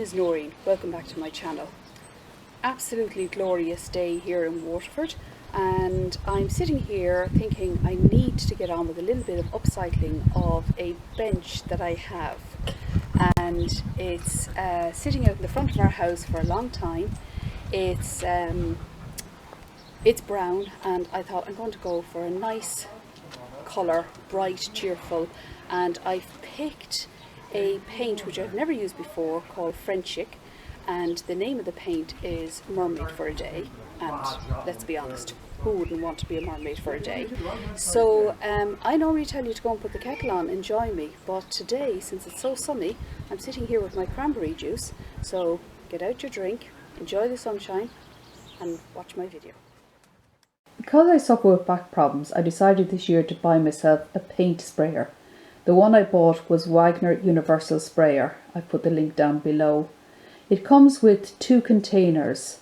is Noreen. Welcome back to my channel. Absolutely glorious day here in Waterford, and I'm sitting here thinking I need to get on with a little bit of upcycling of a bench that I have, and it's sitting out in the front of our house for a long time. It's brown, and I thought I'm going to go for a nice colour, bright, cheerful, and I've picked a paint which I've never used before called Frenchic, and the name of the paint is Mermaid for a Day. And let's be honest, who wouldn't want to be a mermaid for a day? So I normally tell you to go and put the kettle on and join me, but today, since it's so sunny, I'm sitting here with my cranberry juice. So get out your drink, enjoy the sunshine, and watch my video. Because I suffer with back problems, I decided this year to buy myself a paint sprayer. The one I bought was Wagner Universal Sprayer. I put the link down below. It comes with two containers.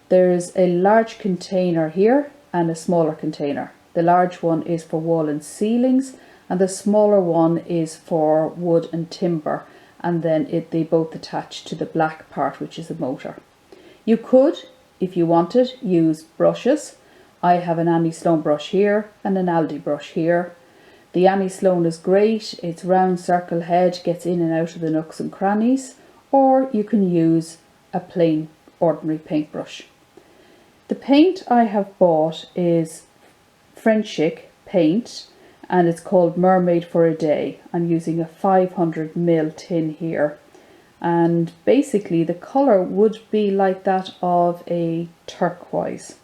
There's a large container here and a smaller container. The large one is for wall and ceilings, and the smaller one is for wood and timber, and then they both attach to the black part, which is the motor. You could, if you wanted, use brushes. I have an Annie Sloan brush here and an Aldi brush here. The Annie Sloan is great. It's round circle head, gets in and out of the nooks and crannies, or you can use a plain ordinary paintbrush. The paint I have bought is Frenchic paint, and it's called Mermaid for a Day. I'm using a 500ml tin here, and basically the colour would be like that of a turquoise.